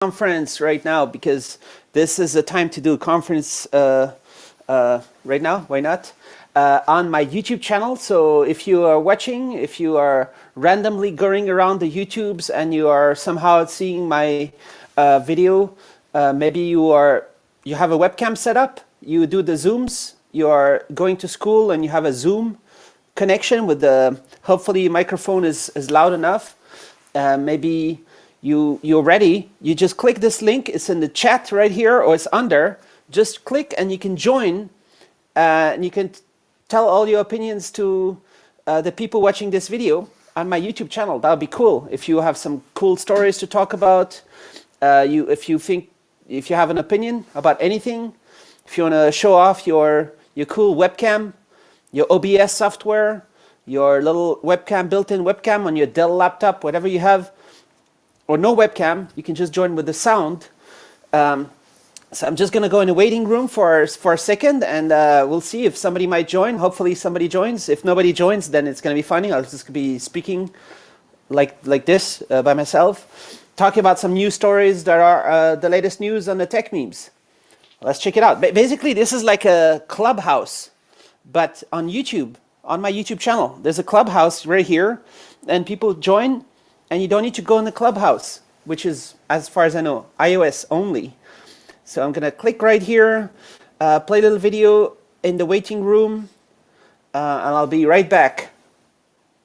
conference right now because this is a time to do a conference right now. Why not? On my YouTube channel. So if you are watching, if you are randomly going around the YouTubes and you are somehow seeing my video, maybe you have a webcam set up, you do the Zooms, you are going to school and you have a Zoom connection with hopefully your microphone is loud enough. Maybe you're ready, you just click this link, it's in the chat right here or it's under, just click and you can join and you can tell all your opinions to the people watching this video on my YouTube channel. That would be cool. If you have some cool stories to talk about, if you have an opinion about anything, if you want to show off your cool webcam, your OBS software, your little webcam, built-in webcam on your Dell laptop, whatever you have, or no webcam, you can just join with the sound. So I'm just going to go in the waiting room for a second, and we'll see if somebody might join. Hopefully somebody joins. If nobody joins, then it's going to be funny. I'll just be speaking like this by myself, talking about some news stories that are the latest news on the tech memes. Let's check it out. Basically, this is like a clubhouse, but on YouTube, on my YouTube channel. There's a clubhouse right here, and people join, and you don't need to go in the clubhouse, which is, as far as I know, iOS only. So I'm gonna click right here, play a little video in the waiting room, and I'll be right back.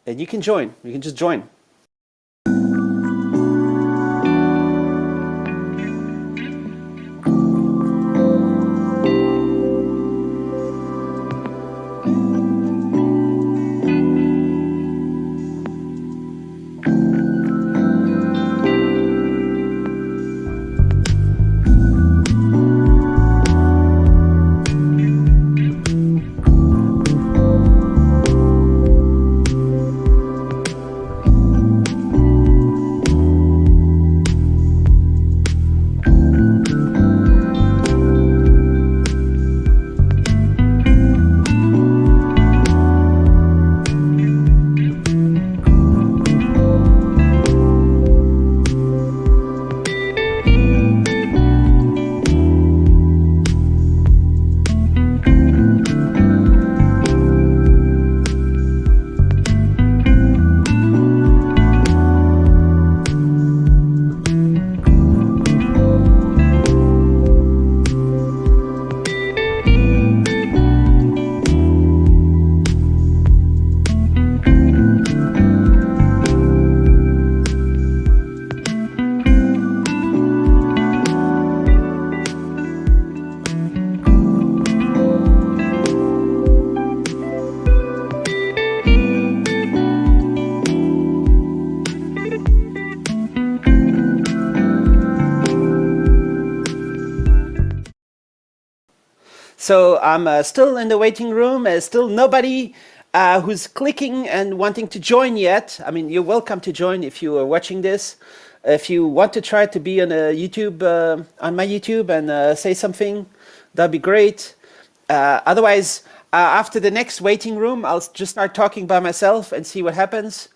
And you can join, you can just join. So I'm still in the waiting room. Still nobody who's clicking and wanting to join yet. I mean, you're welcome to join if you are watching this. If you want to try to be on YouTube, on my YouTube and say something, that'd be great. Otherwise, after the next waiting room, I'll just start talking by myself and see what happens.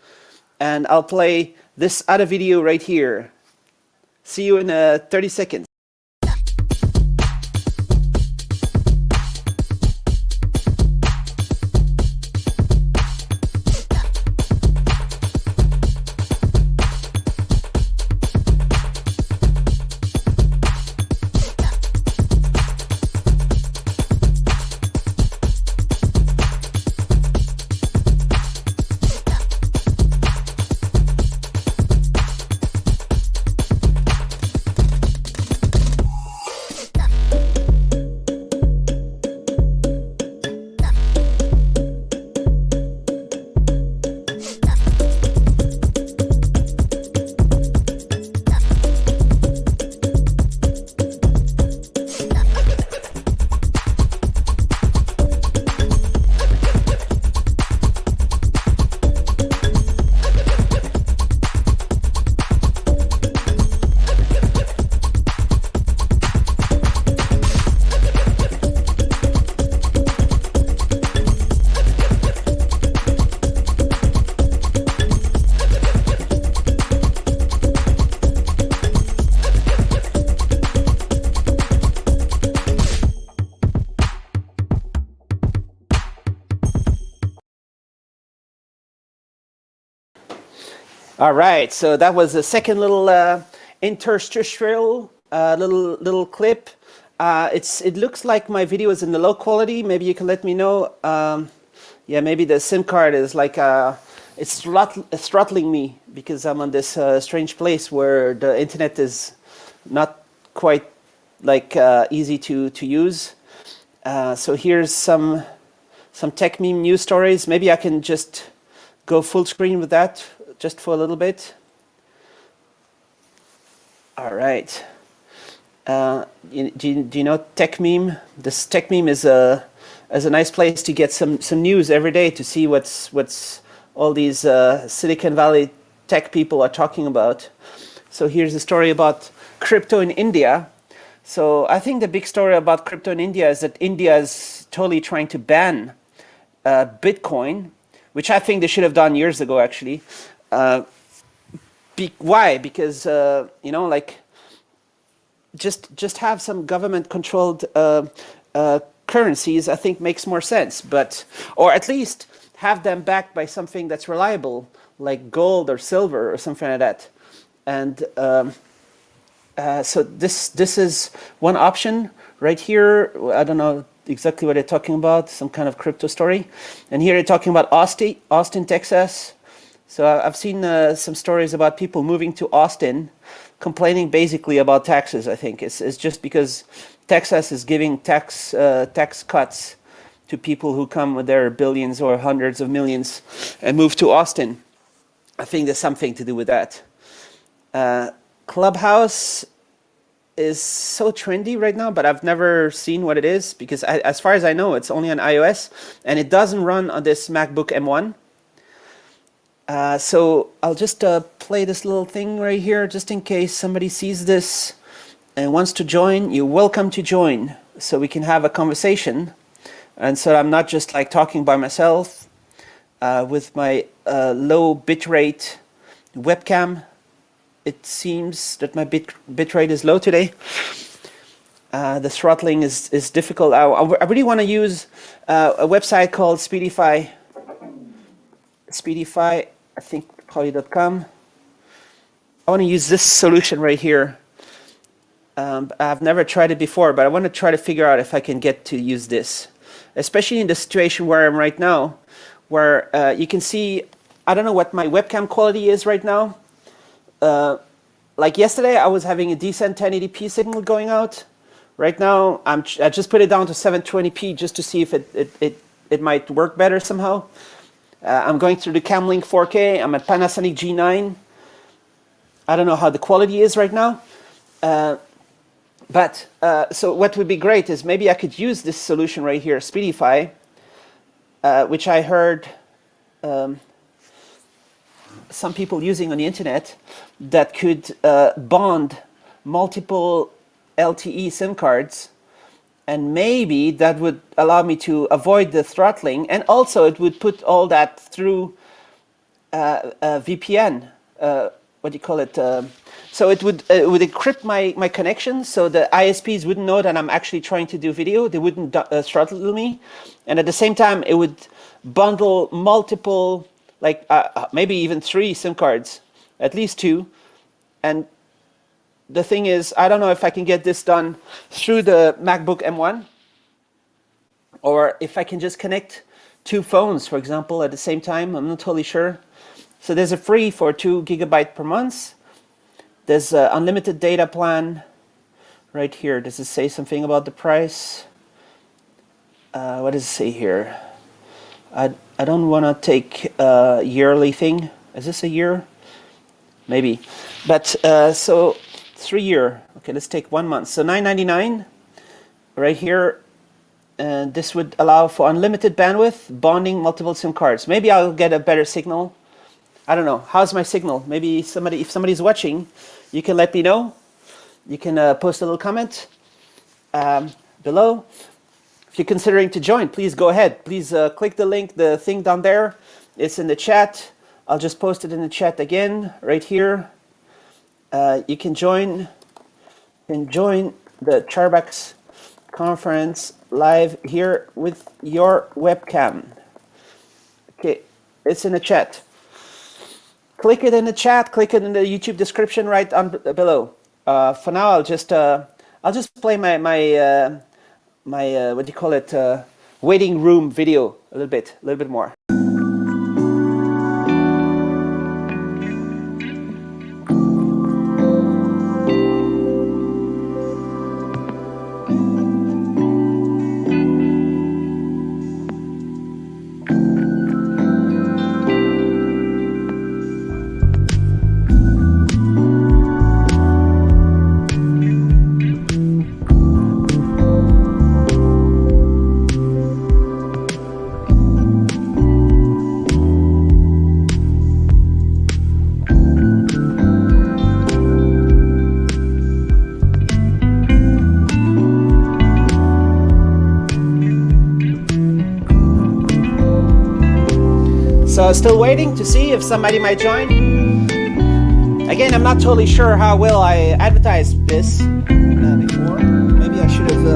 And I'll play this other video right here. See you in 30 seconds. All right, so that was the second little interstitial little clip. It looks like my video is in the low quality. Maybe you can let me know. Yeah, maybe the SIM card is like it's throttling me because I'm on this strange place where the internet is not quite like easy to use. So here's some tech meme news stories. Maybe I can just go full screen with that just for a little bit. All right. Do you know tech meme? This tech meme is a nice place to get some news every day to see what's all these Silicon Valley tech people are talking about. So here's a story about crypto in India. So I think the big story about crypto in India is that India is totally trying to ban Bitcoin, which I think they should have done years ago, actually. Why? Because like just have some government-controlled currencies. I think makes more sense, or at least have them backed by something that's reliable, like gold or silver or something like that. And so this is one option right here. I don't know exactly what they're talking about, some kind of crypto story. And here they're talking about Austin, Texas. So I've seen some stories about people moving to Austin, complaining basically about taxes. I think it's just because Texas is giving tax cuts to people who come with their billions or hundreds of millions and move to Austin. I think there's something to do with that. Clubhouse is so trendy right now, but I've never seen what it is because as far as I know, it's only on iOS and it doesn't run on this MacBook M1. So I'll just play this little thing right here just in case somebody sees this and wants to join. You're welcome to join so we can have a conversation. And so I'm not just like talking by myself with my low bitrate webcam. It seems that my bitrate is low today. The throttling is difficult. I really want to use a website called Speedify. Speedify, I think probably.com. I want to use this solution right here. I've never tried it before, but I want to try to figure out if I can get to use this, especially in the situation where I'm right now, where you can see, I don't know what my webcam quality is right now. Like yesterday, I was having a decent 1080p signal going out. Right now, I just put it down to 720p just to see if it might work better somehow. I'm going through the Camlink 4K. I'm at Panasonic G9. I don't know how the quality is right now. But so what would be great is maybe I could use this solution right here, Speedify, which I heard some people using on the internet, that could bond multiple LTE SIM cards, and maybe that would allow me to avoid the throttling, and also it would put all that through VPN. What do you call it? So it would encrypt my connection, so the ISPs wouldn't know that I'm actually trying to do video. They wouldn't throttle me, and at the same time, it would bundle multiple, like maybe even 3 SIM cards, at least 2. And the thing is, I don't know if I can get this done through the MacBook M1, or if I can just connect 2 phones, for example, at the same time. I'm not totally sure. So there's a free for 2 GB per month. There's an unlimited data plan right here. Does it say something about the price? What does it say here? I don't want to take a yearly thing. Is this a year? Maybe. But so 3 year. Okay, let's take 1 month. So $9.99 right here. And this would allow for unlimited bandwidth, bonding multiple SIM cards. Maybe I'll get a better signal. I don't know. How's my signal? Maybe if somebody's watching, you can let me know. You can post a little comment below. If you're considering to join, please go ahead. Please click the link, the thing down there. It's in the chat. I'll just post it in the chat again, right here. You can join the Charbax Conference live here with your webcam. Okay, it's in the chat. click it in the chat, click it in the YouTube description right on below. For now, I'll just play my what do you call it, waiting room video a little bit more. So still waiting to see if somebody might join. Again, I'm not totally sure how well I advertised this before. Maybe I should have,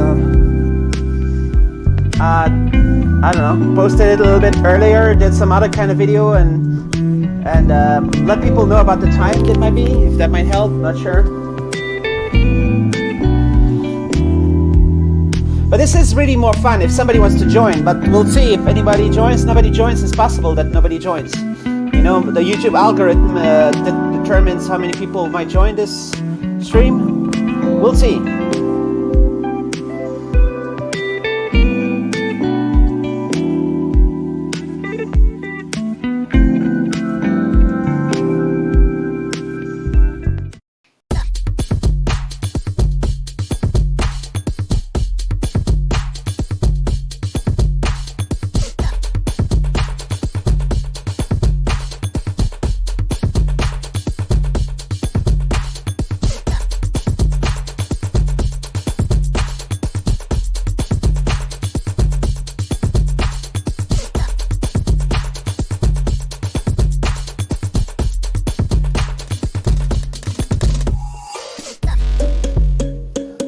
I don't know, posted it a little bit earlier, did some other kind of video and let people know about the time it might be, if that might help, not sure. But this is really more fun if somebody wants to join, but we'll see if anybody joins. Nobody joins, it's possible that nobody joins. You know, the YouTube algorithm determines how many people might join this stream. We'll see.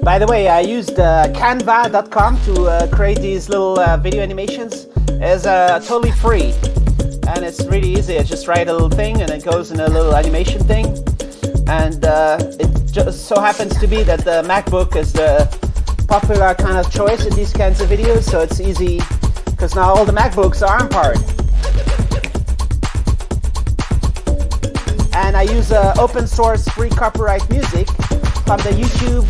By the way, I used canva.com to create these little video animations. It's totally free and it's really easy. I just write a little thing and it goes in a little animation thing. And it just so happens to be that the MacBook is the popular kind of choice in these kinds of videos, so it's easy because now all the MacBooks are ARM-powered. And I use open source free copyright music from the YouTube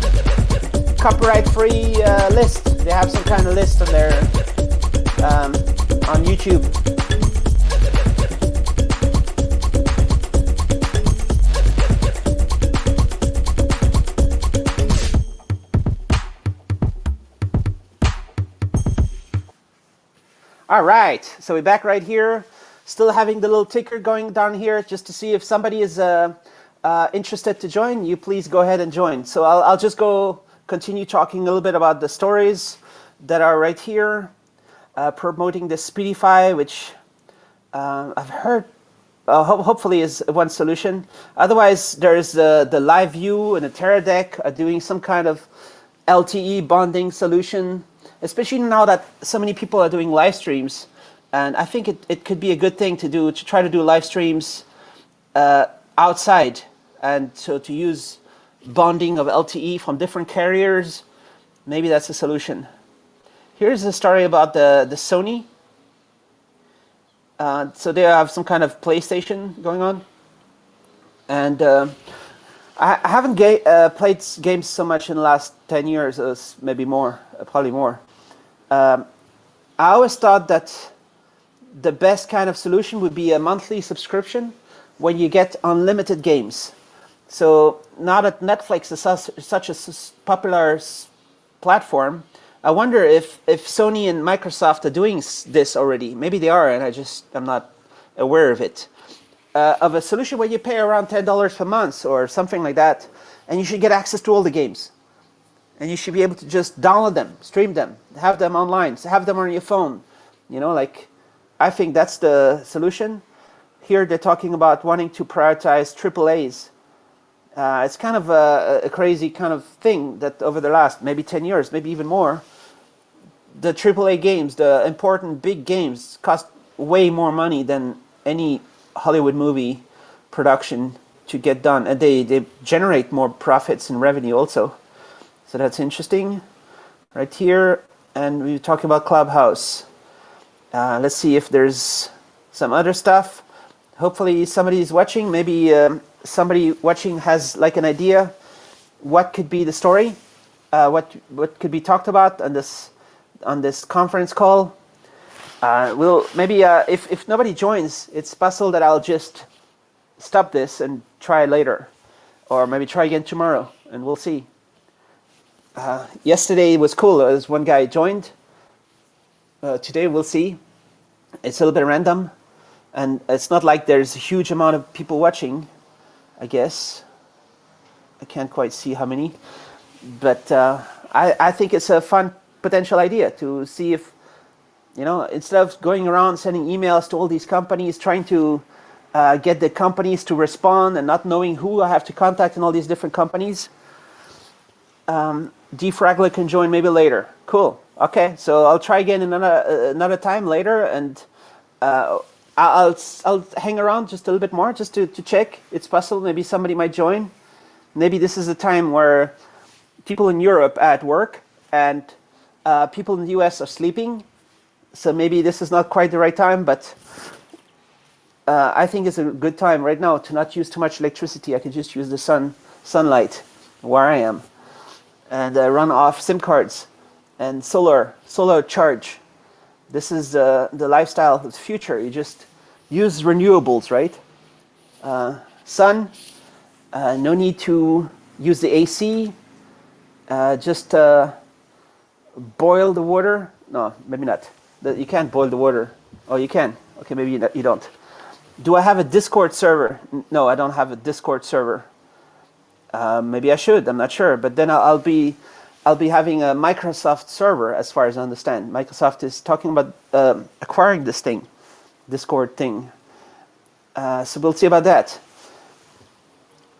copyright free list. They have some kind of list on their on YouTube. All right, so we're back right here, still having the little ticker going down here just to see if somebody is interested to join. You please go ahead and join. So I'll just continue talking a little bit about the stories that are right here, promoting the Speedify, which I've heard hopefully is one solution. Otherwise, there's the Live View and the TeraDeck doing some kind of LTE bonding solution, especially now that so many people are doing live streams. And I think it could be a good thing to try to do live streams outside, and so to use bonding of LTE from different carriers. Maybe that's a solution. Here's a story about the Sony. So they have some kind of PlayStation going on. And I haven't played games so much in the last 10 years, maybe more, probably more. I always thought that the best kind of solution would be a monthly subscription when you get unlimited games. So now that Netflix is such a popular platform, I wonder if Sony and Microsoft are doing this already. Maybe they are, and I'm not aware of it. Of a solution where you pay around $10 per month or something like that, and you should get access to all the games. And you should be able to just download them, stream them, have them online, have them on your phone. You know, like, I think that's the solution. Here they're talking about wanting to prioritize AAAs. It's kind of a crazy kind of thing that over the last maybe 10 years, maybe even more, the AAA games, the important big games, cost way more money than any Hollywood movie production to get done, and they generate more profits and revenue also. So that's interesting. Right here, and we're talking about Clubhouse. Let's see if there's some other stuff. Hopefully somebody is watching. Maybe somebody watching has like an idea what could be the story, what could be talked about on this conference call. We'll maybe if nobody joins, it's possible that I'll just stop this and try later, or maybe try again tomorrow, and we'll see. Yesterday was cool. As one guy joined. Today we'll see. It's a little bit random, and it's not like there's a huge amount of people watching. I guess I can't quite see how many, but I think it's a fun potential idea to see if, instead of going around sending emails to all these companies, trying to get the companies to respond and not knowing who I have to contact in all these different companies. Defragler can join maybe later. Cool. Okay, so I'll try again another time later, and I'll hang around just a little bit more just to check. It's possible maybe somebody might join. Maybe this is a time where people in Europe are at work and people in the US are sleeping. So maybe this is not quite the right time, but I think it's a good time right now to not use too much electricity. I can just use the sunlight where I am, and run off SIM cards and solar charge. This is the lifestyle of the future. You just use renewables, right? Sun, no need to use the AC. Just boil the water. No, maybe not. You can't boil the water. Oh, you can. Okay, maybe you don't. Do I have a Discord server? No, I don't have a Discord server. Maybe I should. I'm not sure. But then I'll be having a Microsoft server, as far as I understand. Microsoft is talking about acquiring this thing, Discord thing. So we'll see about that.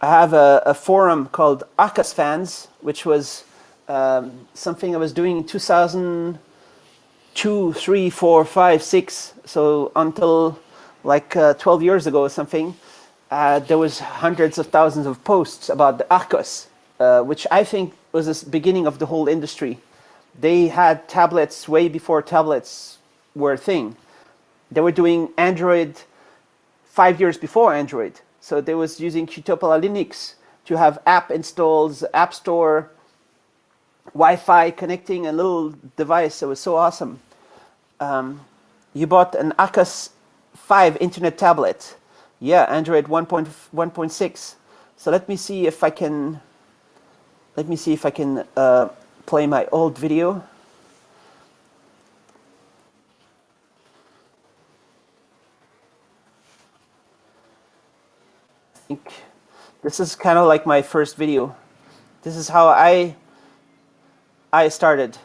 I have a forum called Akas Fans, which was something I was doing in 2002, 3, 4, 5, 6. So until like 12 years ago or something. There was hundreds of thousands of posts about the Arcos, which I think was the beginning of the whole industry. They had tablets way before tablets were a thing. They were doing Android 5 years before Android. So they was using Qtopia Linux to have app installs, App Store, Wi-Fi connecting a little device. It was so awesome. You bought an Arcos 5 internet tablet. Yeah, Android 1.6. So let me see if I can play my old video. I think this is kind of like my first video. This is how I started.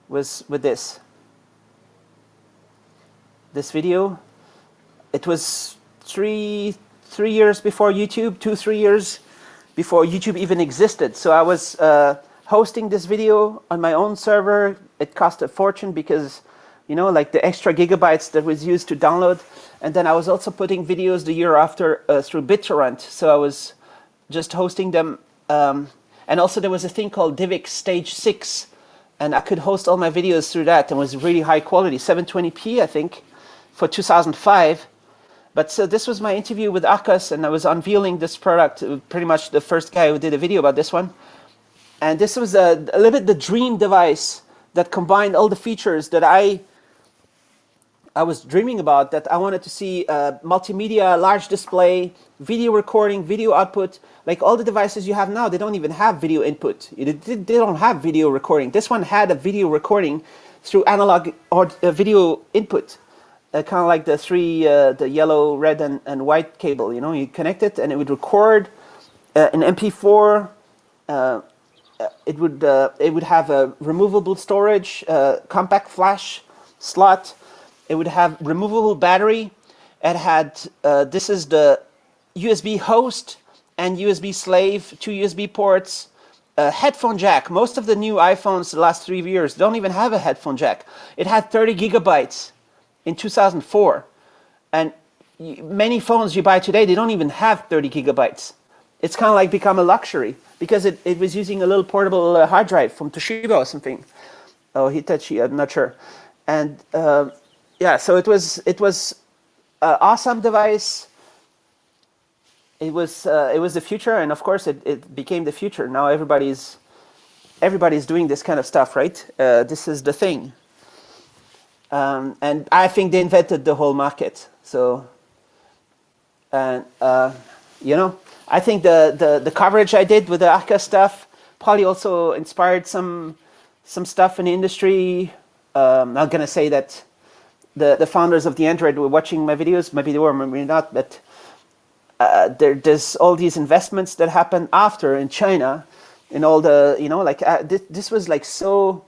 Was with this video. It was three years before YouTube, 2-3 years before YouTube even existed. So I was hosting this video on my own server. It cost a fortune because, like the extra gigabytes that was used to download. And then I was also putting videos the year after through BitTorrent. So I was just hosting them. And also there was a thing called DivX Stage 6. And I could host all my videos through that. And it was really high quality, 720p, I think, for 2005. But so this was my interview with Arcos, and I was unveiling this product. Pretty much the first guy who did a video about this one. And this was a little bit the dream device that combined all the features that I was dreaming about, that I wanted to see: multimedia, large display, video recording, video output. Like all the devices you have now, they don't even have video input. They don't have video recording. This one had a video recording through analog or video input. Kind of like the the yellow, red, and white cable. You connect it and it would record an MP4. It would have a removable storage, compact flash slot. It would have removable battery. It had this is the USB host and USB slave, 2 USB ports, a headphone jack. Most of the new iPhones the last 3 years don't even have a headphone jack. It had 30 gigabytes. In 2004, and many phones you buy today, they don't even have 30 gigabytes. It's kind of like become a luxury because it was using a little portable hard drive from Toshiba or something. Oh, Hitachi, I'm not sure. And yeah, so it was an awesome device. It was the future, and of course it became the future. Now everybody's doing this kind of stuff, right? This is the thing. And I think they invented the whole market. So, and I think the coverage I did with the Arca stuff probably also inspired some stuff in the industry. I'm not gonna say that the founders of the Android were watching my videos. Maybe they were, maybe not. But there's all these investments that happened after in China, in all the this was like so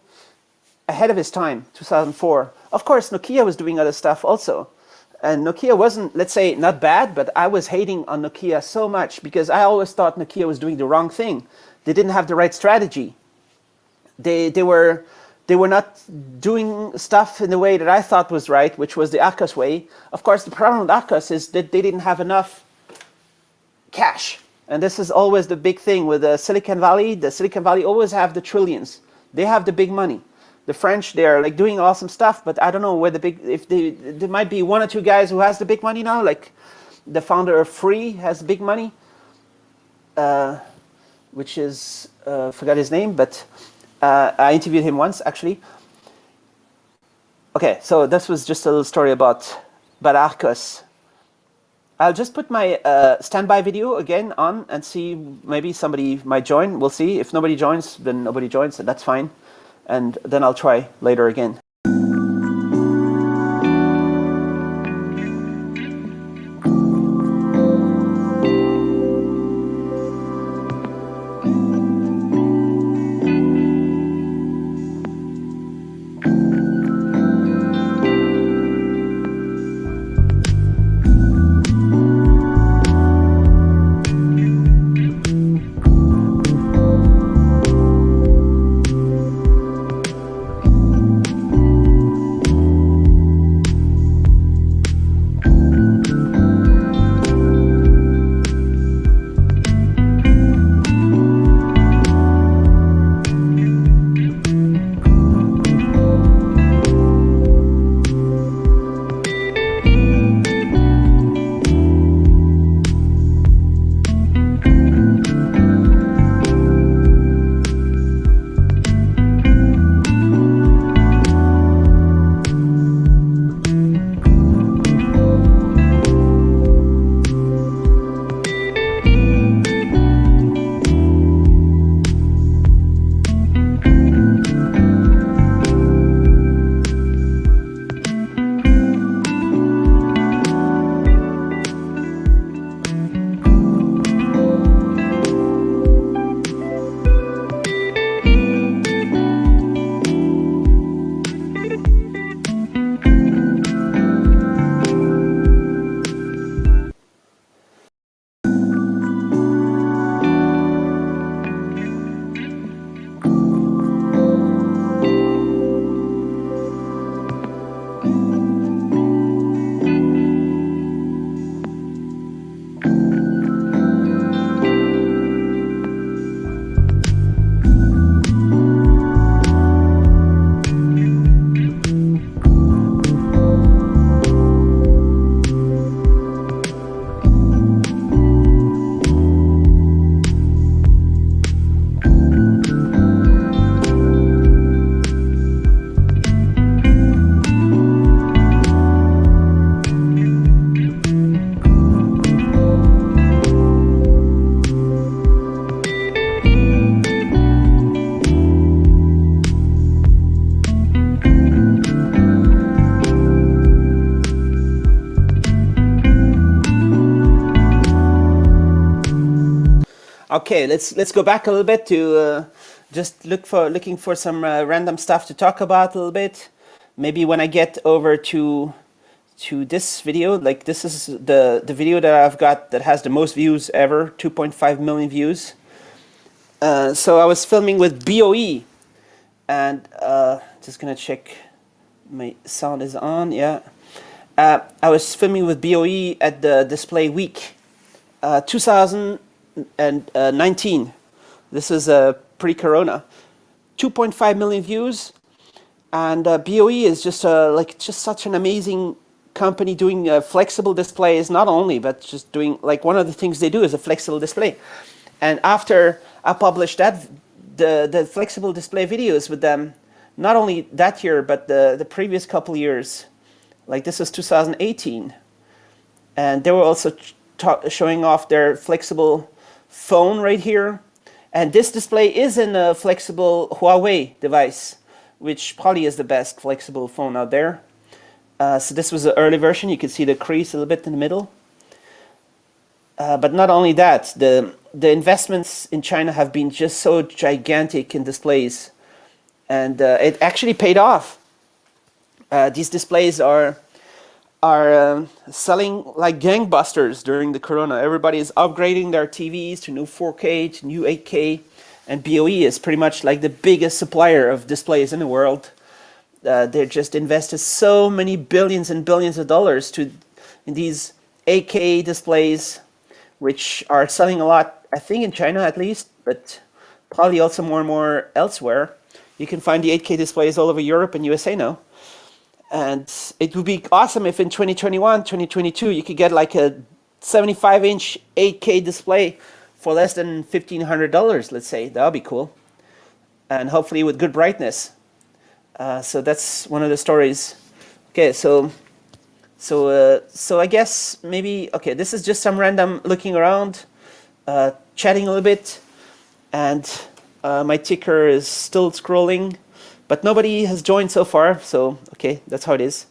ahead of his time, 2004. Of course, Nokia was doing other stuff also. And Nokia wasn't, let's say, not bad, but I was hating on Nokia so much because I always thought Nokia was doing the wrong thing. They didn't have the right strategy. They were not doing stuff in the way that I thought was right, which was the Arcos way. Of course, the problem with Arcos is that they didn't have enough cash. And this is always the big thing with Silicon Valley. The Silicon Valley always have the trillions. They have the big money. The French, they're like doing awesome stuff, but I don't know where there might be one or two guys who has the big money now, like the founder of Free has big money, which is, forgot his name, but I interviewed him once actually. Okay, so this was just a little story about Arcos. I'll just put my standby video again on and see, maybe somebody might join. We'll see. If nobody joins, then nobody joins, and that's fine. And then I'll try later again. Okay, let's go back a little bit to just looking for some random stuff to talk about a little bit. Maybe when I get over to this video, like this is the video that I've got that has the most views ever, 2.5 million views. So I was filming with BOE, and just gonna check my sound is on, yeah. I was filming with BOE at the Display Week 2019. This is pre-corona. 2.5 million views, and BOE is just just such an amazing company doing flexible displays. Not only, but just doing like one of the things they do is a flexible display. And after I published that, the flexible display videos with them, not only that year but the previous couple years, like this was 2018, and they were also showing off their flexible phone right here. And this display is in a flexible Huawei device, which probably is the best flexible phone out there. So this was the early version. You can see the crease a little bit in the middle. But not only that, the investments in China have been just so gigantic in displays, and it actually paid off. These displays are selling like gangbusters during the corona. Everybody is upgrading their TVs to new 4K, to new 8K, and BOE is pretty much like the biggest supplier of displays in the world. They just invested so many billions and billions of dollars in these 8K displays, which are selling a lot, I think in China at least, but probably also more and more elsewhere. You can find the 8K displays all over Europe and USA now. And it would be awesome if in 2021, 2022, you could get like a 75-inch 8K display for less than $1,500, let's say. That would be cool. And hopefully with good brightness. So that's one of the stories. Okay, so I guess maybe, okay, this is just some random looking around, chatting a little bit, and my ticker is still scrolling, but nobody has joined so far, so okay, that's how it is.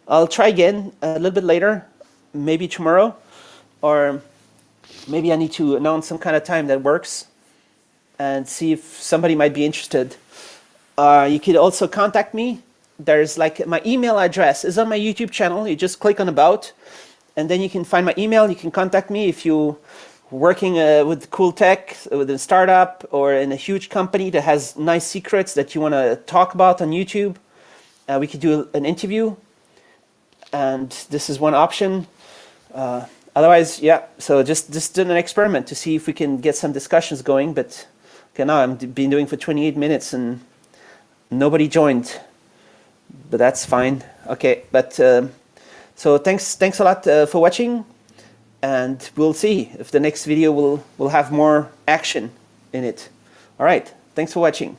I'll try again a little bit later, maybe tomorrow, or maybe I need to announce some kind of time that works and see if somebody might be interested. You could also contact me. There's like my email address is on my YouTube channel. You just click on about, and then you can find my email. You can contact me if you're working with cool tech, with a startup, or in a huge company that has nice secrets that you want to talk about on YouTube. We could do an interview, and this is one option. Otherwise, yeah, so just do an experiment to see if we can get some discussions going. But okay, now I've been doing for 28 minutes and nobody joined. But that's fine. Okay, but so thanks a lot for watching, and we'll see if the next video will have more action in it. All right, thanks for watching.